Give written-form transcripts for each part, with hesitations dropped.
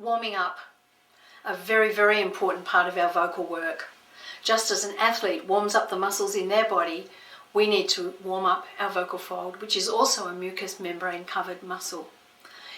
Warming up, a very, very important part of our vocal work. Just as an athlete warms up the muscles in their body, we need to warm up our vocal fold, which is also a mucous membrane covered muscle.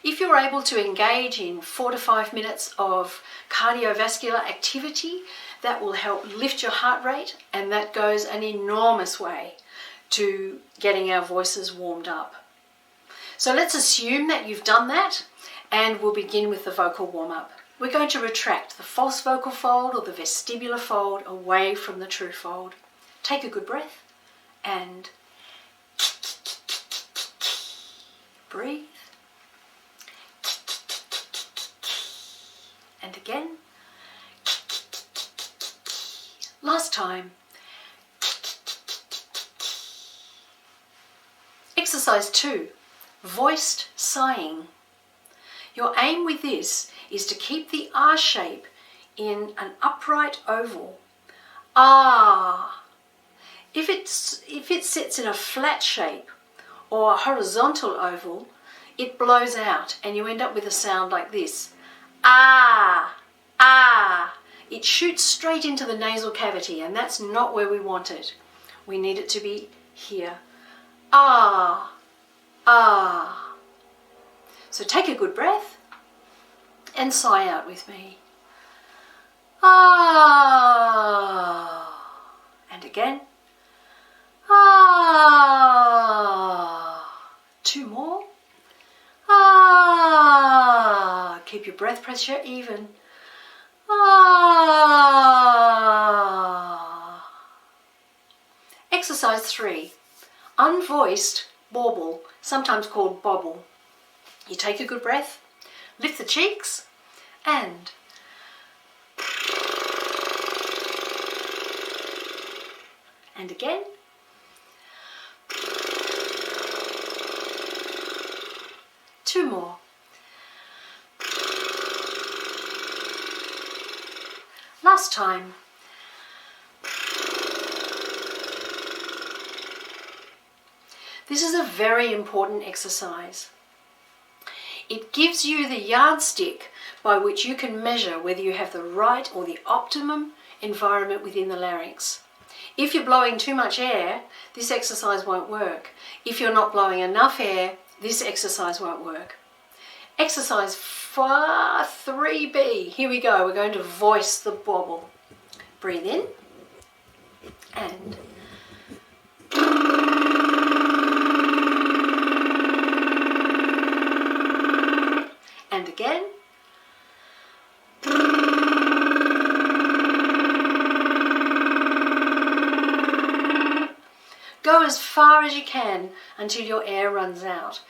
If you're able to engage in 4 to 5 minutes of cardiovascular activity, that will help lift your heart rate, and that goes an enormous way to getting our voices warmed up. So let's assume that you've done that, and we'll begin with the vocal warm-up. We're going to retract the false vocal fold or the vestibular fold away from the true fold. Take a good breath and breathe. And again. Last time. Exercise 2, voiced sighing. Your aim with this is to keep the R shape in an upright oval. Ah. If it sits in a flat shape or a horizontal oval, it blows out and you end up with a sound like this. Ah, ah. It shoots straight into the nasal cavity, and that's not where we want it. We need it to be here. Ah, ah. So take a good breath and sigh out with me. Ah. And again. Ah. 2 more. Ah. Keep your breath pressure even. Ah. Exercise 3. Unvoiced bauble, sometimes called bobble. You take a good breath, lift the cheeks, and again. Two more. Last time. This is a very important exercise. It gives you the yardstick by which you can measure whether you have the right or the optimum environment within the larynx. If you're blowing too much air, this exercise won't work. If you're not blowing enough air, this exercise won't work. Exercise 3B. Here we go. We're going to voice the bobble. Breathe in and again. Go as far as you can until your air runs out.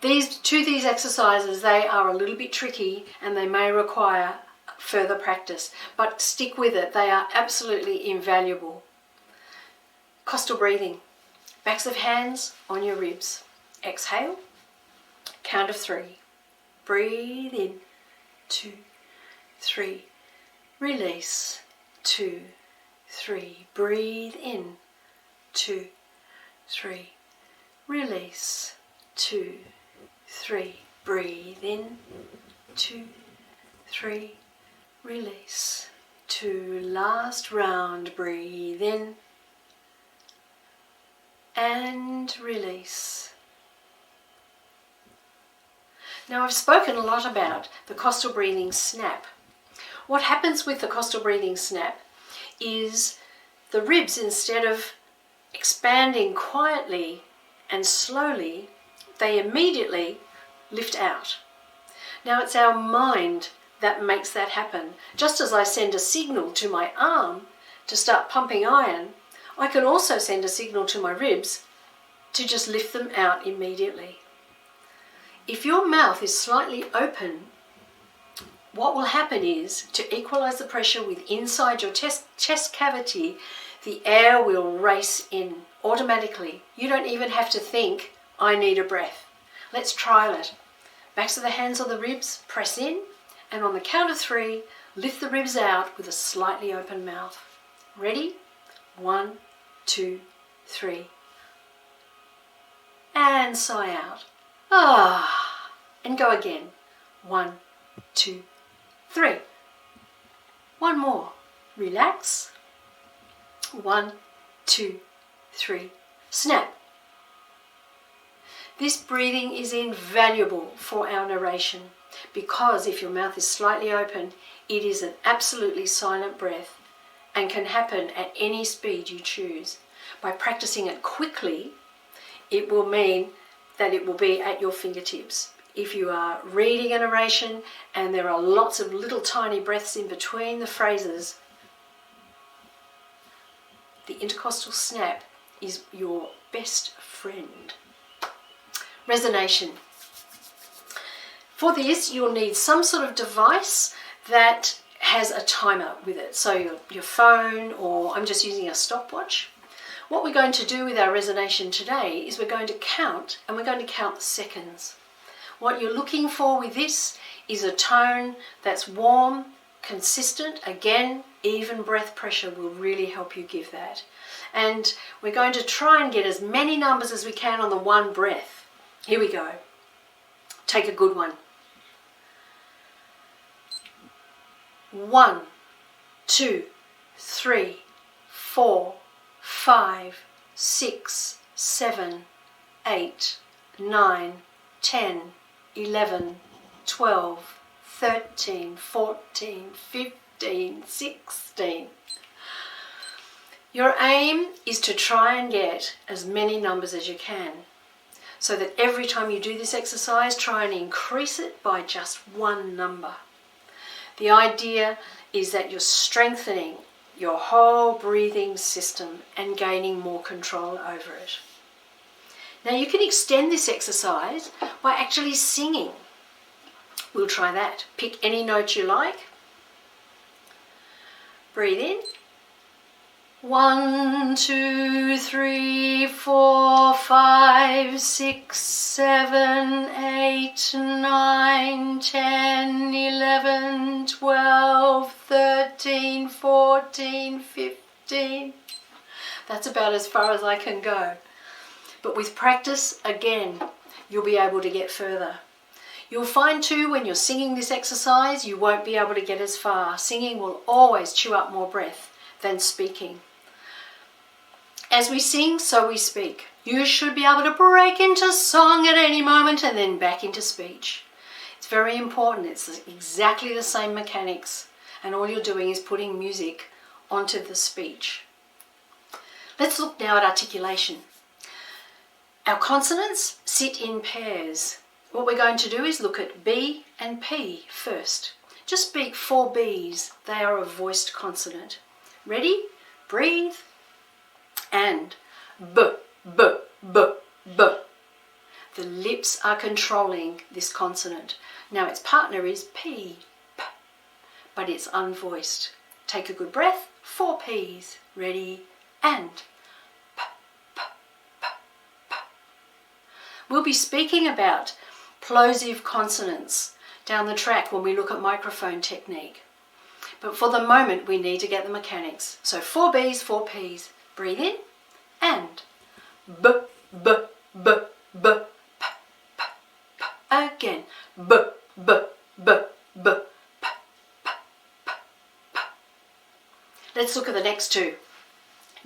These exercises, they are a little bit tricky and they may require further practice, but stick with it. They are absolutely invaluable. Costal breathing. Backs of hands on your ribs. Exhale. Count of 3. Breathe in. 2, 3. Release. 2, 3. Breathe in. 2, 3. Release. 2, 3. Breathe in. 2, 3. Release. 2. Last round. Breathe in and release. Now, I've spoken a lot about the costal breathing snap. What happens with the costal breathing snap is the ribs, instead of expanding quietly and slowly, they immediately lift out. Now, it's our mind that makes that happen. Just as I send a signal to my arm to start pumping iron, I can also send a signal to my ribs to just lift them out immediately. If your mouth is slightly open, what will happen is, to equalize the pressure with inside your chest cavity, the air will race in automatically. You don't even have to think, I need a breath. Let's trial it. Backs of the hands on the ribs, press in, and on the count of 3, lift the ribs out with a slightly open mouth. Ready? 1, 2, 3. And sigh out. Ah. And go again. 1, 2, 3. One more. Relax. 1, 2, 3. Snap. This breathing is invaluable for our narration because if your mouth is slightly open, it is an absolutely silent breath and can happen at any speed you choose. By practicing it quickly, it will mean that it will be at your fingertips. If you are reading a narration and there are lots of little tiny breaths in between the phrases, the intercostal snap is your best friend. Resonation. For this, you'll need some sort of device that has a timer with it. So your phone, or I'm just using a stopwatch. What we're going to do with our resonation today is we're going to count, and we're going to count the seconds. What you're looking for with this is a tone that's warm, consistent. Again, even breath pressure will really help you give that. And we're going to try and get as many numbers as we can on the one breath. Here we go. Take a good one. 1, 2, 3, 4, 5, 6, 7, 8, 9, 10, 11, 12, 13, 14, 15, 16. Your aim is to try and get as many numbers as you can, so that every time you do this exercise, try and increase it by just one number. The idea is that you're strengthening your whole breathing system and gaining more control over it. Now you can extend this exercise by actually singing. We'll try that. Pick any note you like. Breathe in. 1, 2, 3, 4, 5, 6, 7, 8, 9, 10, 11, 12, 13, 14, 15. That's about as far as I can go. But with practice, again, you'll be able to get further. You'll find too, when you're singing this exercise, you won't be able to get as far. Singing will always chew up more breath than speaking. As we sing, so we speak. You should be able to break into song at any moment and then back into speech. It's very important. It's exactly the same mechanics, and all you're doing is putting music onto the speech. Let's look now at articulation. Our consonants sit in pairs. What we're going to do is look at B and P first. Just speak 4 B's. They are a voiced consonant. Ready? Breathe. And B, B, B, B. The lips are controlling this consonant. Now its partner is P, P, but it's unvoiced. Take a good breath. 4 P's. Ready? And P, P, P, P. We'll be speaking about plosive consonants down the track when we look at microphone technique. But for the moment, we need to get the mechanics. So 4 B's, 4 P's. Breathe in and B, B, B, B, P, P, P. Again. B, B, B, B, P, P, P, P. Let's look at the next two.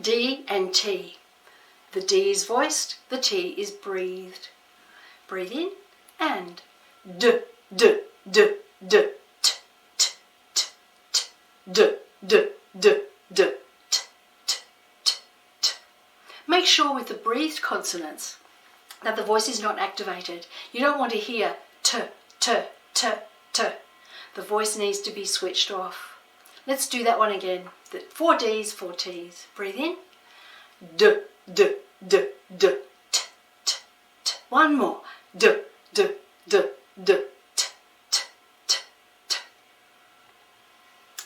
D and T. The D is voiced, the T is breathed. Breathe in and D, D, D, D, T, T, T, T, D, D, D, D. Make sure with the breathed consonants that the voice is not activated. You don't want to hear T, T, T, T. The voice needs to be switched off. Let's do that one again. The 4 D's, 4 T's. Breathe in. D, D, D, D, T, T, T. One more. D, D, D, D, T, T, T, T.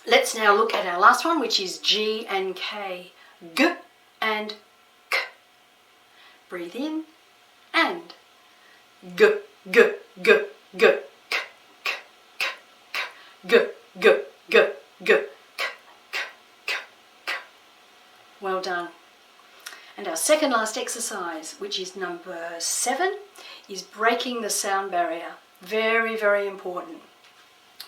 Let's now look at our last one, which is G and K. G and breathe in and G, G, G, G, K, K, K, K, G, G, G, G, K, K, K, K. Well done. And our second last exercise, which is number 7, is breaking the sound barrier. Very, very important.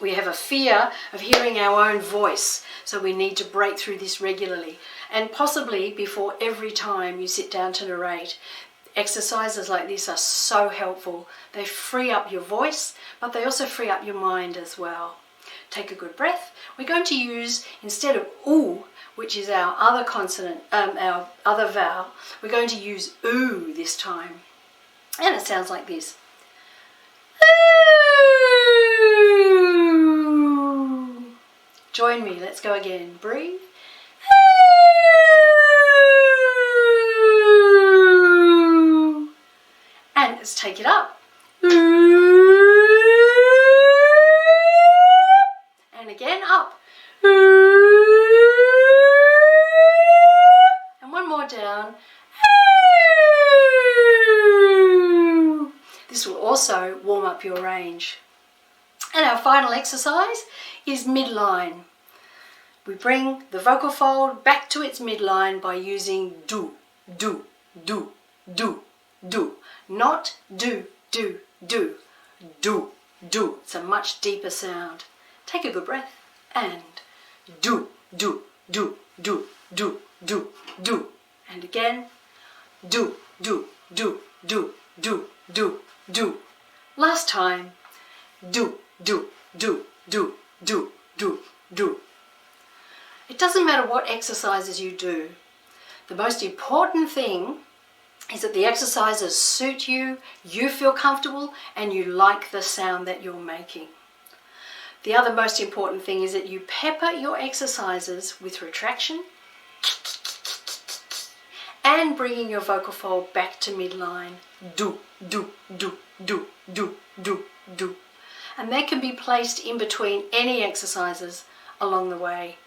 We have a fear of hearing our own voice, so we need to break through this regularly, and possibly before every time you sit down to narrate. Exercises like this are so helpful. They free up your voice, but they also free up your mind as well. Take a good breath. We're going to use, instead of oo, which is our other consonant, our other vowel, we're going to use oo this time. And it sounds like this. Ooh. Join me, let's go again. Breathe. Ooh. And let's take it up. Ooh. And again up. Ooh. And one more down. Ooh. This will also warm up your range. And our final exercise is midline. We bring the vocal fold back to its midline by using do, do, do, do, do. Not do, do, do, do, do. It's a much deeper sound. Take a good breath and do, do, do, do, do, do, do. And again, do, do, do, do, do, do, do. Last time, do, do, do, do, do, do, do. It doesn't matter what exercises you do. The most important thing is that the exercises suit you, you feel comfortable, and you like the sound that you're making. The other most important thing is that you pepper your exercises with retraction and bringing your vocal fold back to midline. Do, do, do, do, do, do, do. And that can be placed in between any exercises along the way.